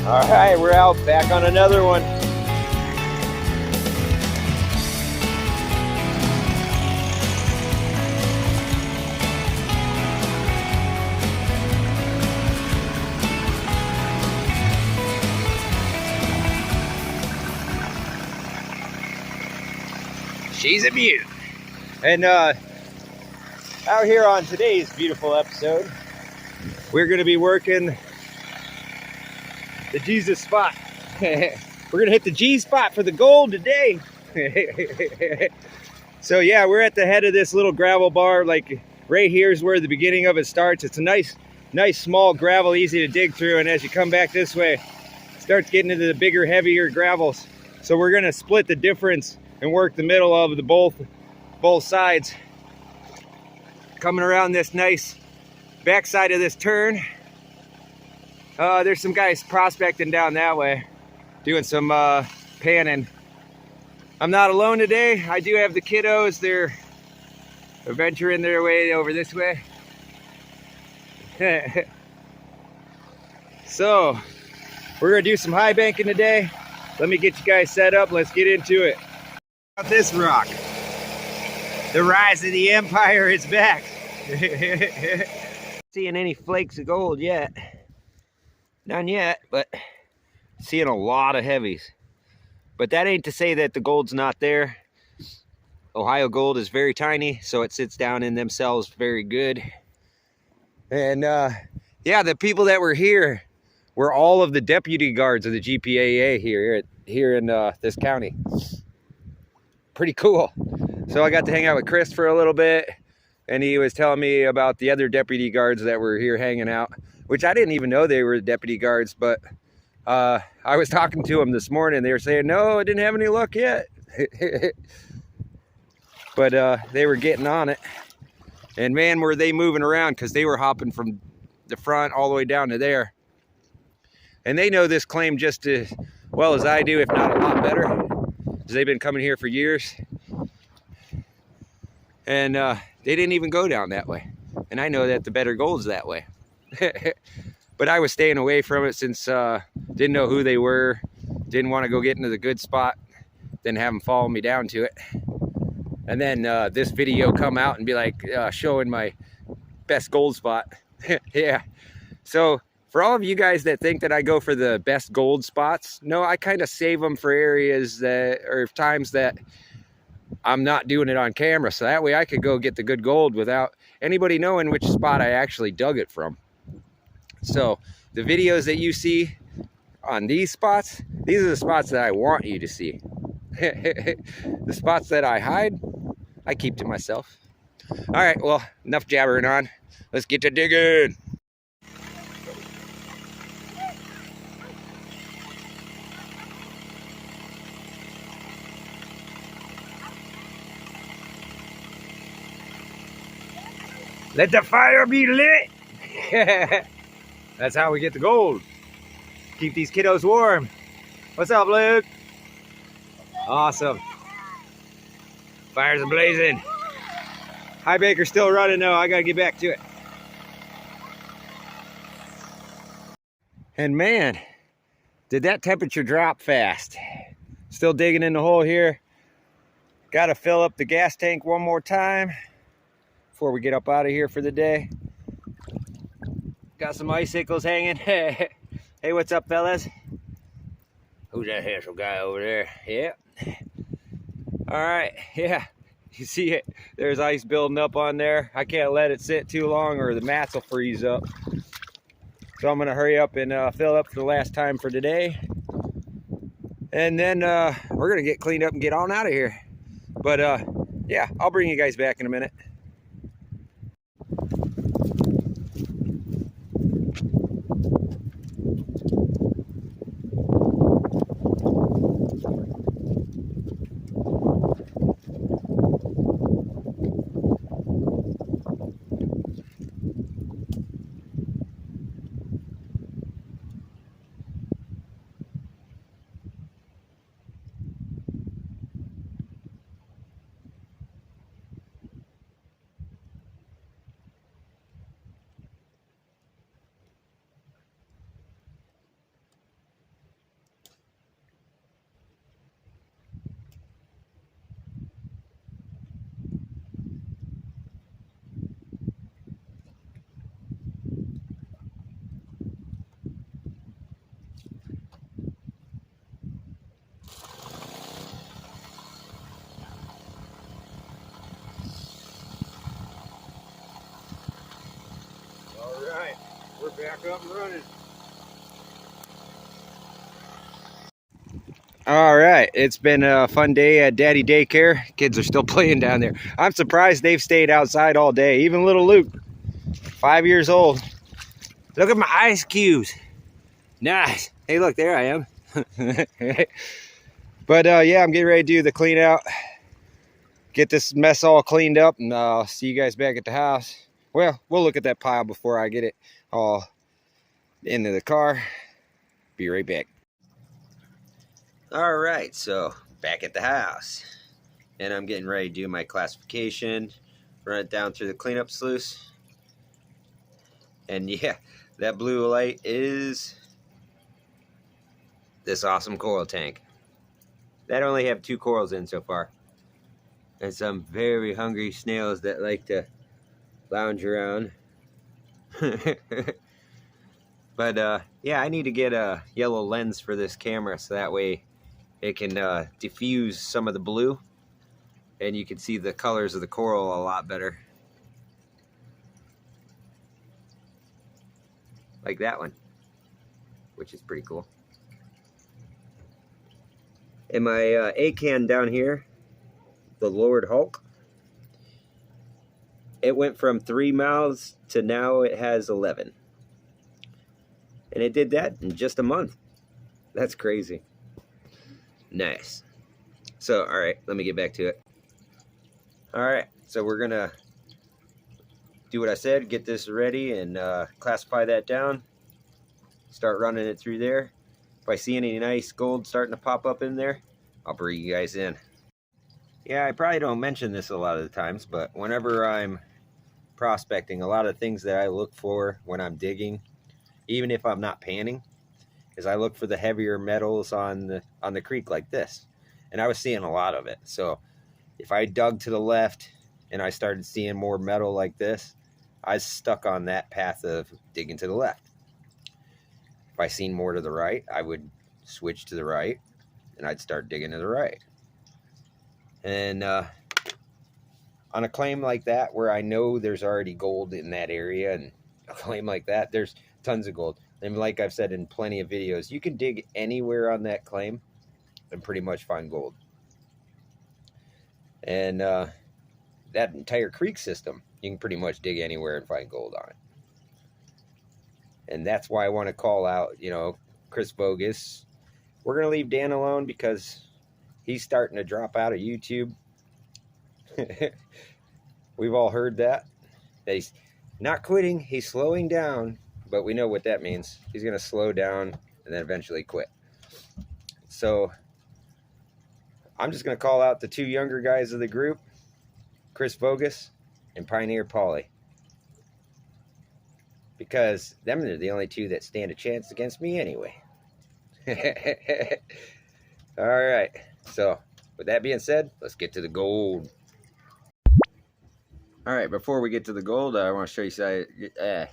All right, we're out back on another one. She's a beaut. And out here on today's beautiful episode, we're going to be working the Jesus spot. We're going to hit the G spot for the gold today. So yeah, we're at the head of this little gravel bar. Like right here is where the beginning of it starts. It's a nice small gravel, easy to dig through. And as you come back this way, it starts getting into the bigger, heavier gravels. So we're going to split the difference and work the middle of the both sides. Coming around this nice backside of this turn. There's some guys prospecting down that way, doing some panning. I'm not alone today. I do have the kiddos. They're venturing their way over this way. So we're gonna do some high banking today. Let me get you guys set up. Let's get into it. This rock, the rise of the empire is back. Seeing any flakes of gold yet? None yet, but seeing a lot of heavies. But that ain't to say that the gold's not there. Ohio gold is very tiny, so it sits down in themselves very good. And yeah, the people that were here were all of the deputy guards of the GPAA here in this county. Pretty cool. So I got to hang out with Chris for a little bit, and he was telling me about the other deputy guards that were here hanging out, which I didn't even know they were deputy guards, but I was talking to them this morning. They were saying, no, I didn't have any luck yet. But they were getting on it. And man, were they moving around, because they were hopping from the front all the way down to there. And they know this claim just as well as I do, if not a lot better, because they've been coming here for years. And they didn't even go down that way. And I know that the better gold's that way. But I was staying away from it since didn't know who they were, didn't want to go get into the good spot, then have them follow me down to it. And then this video come out and be like showing my best gold spot. Yeah. So for all of you guys that think that I go for the best gold spots, no, I kind of save them for areas that, or times that I'm not doing it on camera. So that way I could go get the good gold without anybody knowing which spot I actually dug it from. So the videos that you see on these spots, these are the spots that I want you to see. The spots that I hide, I keep to myself. All right, well, enough jabbering on. Let's get to digging. Let the fire be lit. That's how we get the gold. Keep these kiddos warm. What's up, Luke? Awesome. Fires are blazing. High Baker's still running though. I gotta get back to it. And man, did that temperature drop fast. Still digging in the hole here. Gotta fill up the gas tank one more time before we get up out of here for the day. Got some icicles hanging. Hey, what's up, fellas? Who's that handsome guy over there? Yeah. All right, yeah. You see it? There's ice building up on there. I can't let it sit too long or the mats will freeze up. So I'm gonna hurry up and fill up for the last time for today. And then we're gonna get cleaned up and get on out of here. But yeah, I'll bring you guys back in a minute. right, we're back up and running. All right, it's been a fun day at Daddy Daycare. Kids are still playing down there. I'm surprised they've stayed outside all day. Even little Luke, 5 years old. Look at my ice cubes. Nice. Hey, look, there I am. But yeah, I'm getting ready to do the clean out. Get this mess all cleaned up, and I'll see you guys back at the house. Well, we'll look at that pile before I get it all into the car. Be right back. All right, so back at the house, and I'm getting ready to do my classification, run it down through the cleanup sluice. And yeah, that blue light is this awesome coral tank. That only have 2 corals in so far, and some very hungry snails that like to lounge around. But yeah, I need to get a yellow lens for this camera so that way it can diffuse some of the blue and you can see the colors of the coral a lot better. Like that one, which is pretty cool. And my acan down here, the Lord Hulk, it went from 3 mouths to now it has 11. And it did that in just a month. That's crazy. Nice. So, all right, let me get back to it. All right, so we're gonna do what I said, get this ready and classify that down. Start running it through there. If I see any nice gold starting to pop up in there, I'll bring you guys in. Yeah, I probably don't mention this a lot of the times, but whenever I'm prospecting, a lot of things that I look for when I'm digging, even if I'm not panning, is I look for the heavier metals on the creek like this. And I was seeing a lot of it. So if I dug to the left and I started seeing more metal like this, I stuck on that path of digging to the left. If I seen more to the right, I would switch to the right and I'd start digging to the right. And on a claim like that, where I know there's already gold in that area, and a claim like that, there's tons of gold. And like I've said in plenty of videos, you can dig anywhere on that claim and pretty much find gold. And that entire creek system, you can pretty much dig anywhere and find gold on it. And that's why I want to call out, you know, Chris Voges. We're going to leave Dan alone because he's starting to drop out of YouTube. We've all heard that he's not quitting, he's slowing down, but we know what that means. He's going to slow down and then eventually quit. So I'm just going to call out the 2 younger guys of the group, Chris Voges and Pioneer Polly, because them are the only 2 that stand a chance against me anyway. All right, so with that being said, let's get to the gold. All right, before we get to the gold, I want to show you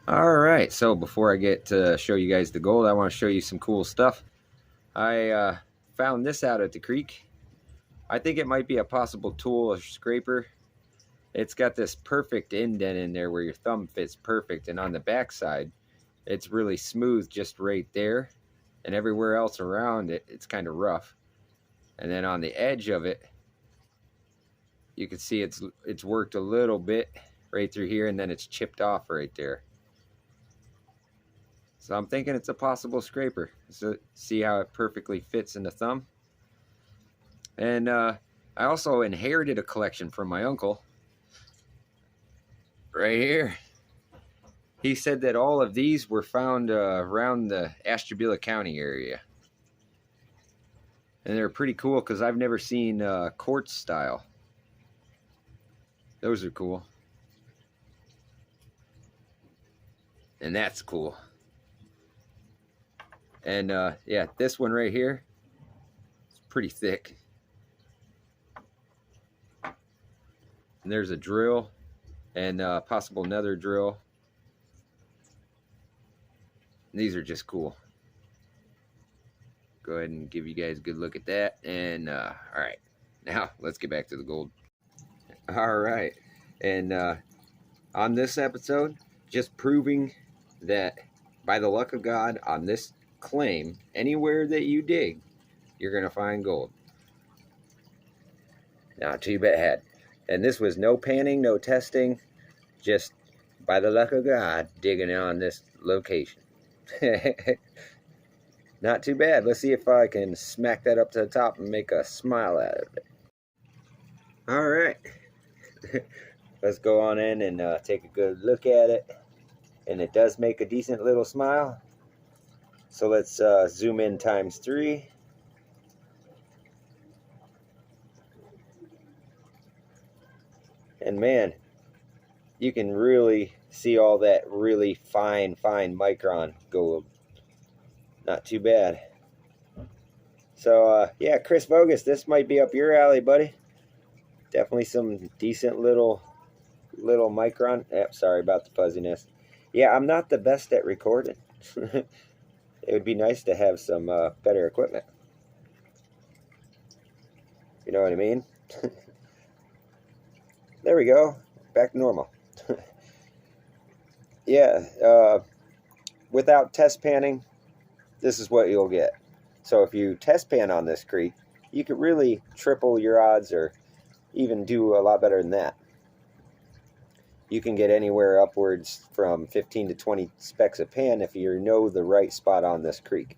All right, so before I get to show you guys the gold, I want to show you some cool stuff. I found this out at the creek. I think it might be a possible tool or scraper. It's got this perfect indent in there where your thumb fits perfect, and on the back side, it's really smooth just right there, and everywhere else around it, it's kind of rough. And then on the edge of it, you can see it's worked a little bit right through here, and then it's chipped off right there. So I'm thinking it's a possible scraper. So see how it perfectly fits in the thumb. And I also inherited a collection from my uncle. Right here. He said that all of these were found around the Ashtabula County area. And they're pretty cool because I've never seen quartz style. Those are cool. And that's cool. And yeah, this one right here, it's pretty thick. And there's a drill and possible nether drill. And these are just cool. Go ahead and give you guys a good look at that. And all right, now let's get back to the gold. All right, and on this episode, just proving that by the luck of God, on this claim, anywhere that you dig, you're going to find gold. Not too bad. And this was no panning, no testing, just by the luck of God, digging on this location. Not too bad. Let's see if I can smack that up to the top and make a smile out of it. All right. Let's go on in and take a good look at it. And it does make a decent little smile. So let's zoom in ×3. And man, you can really see all that really fine micron gold. Not too bad. So yeah, Chris Voges, this might be up your alley, buddy. Definitely some decent little micron. Sorry about the fuzziness. Yeah, I'm not the best at recording. It would be nice to have some better equipment. You know what I mean? There we go. Back to normal. Yeah, without test panning, this is what you'll get. So if you test pan on this creek, you could really triple your odds or even do a lot better than that. You can get anywhere upwards from 15 to 20 specks of pan if you know the right spot on this creek.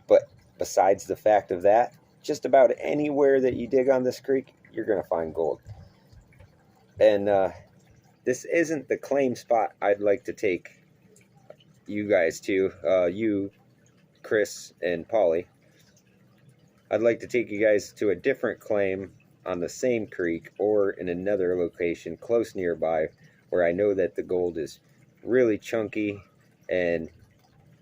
But besides the fact of that, just about anywhere that you dig on this creek, you're going to find gold. And this isn't the claim spot I'd like to take you guys to, you, Chris, and Polly. I'd like to take you guys to a different claim on the same creek or in another location close nearby where I know that the gold is really chunky and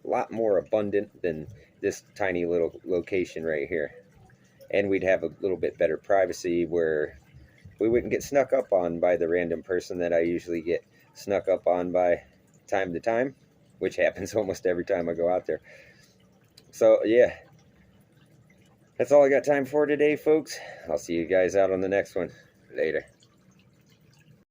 a lot more abundant than this tiny little location right here. And we'd have a little bit better privacy where we wouldn't get snuck up on by the random person that I usually get snuck up on by time to time, which happens almost every time I go out there. So yeah, that's all I got time for today, folks. I'll see you guys out on the next one. Later.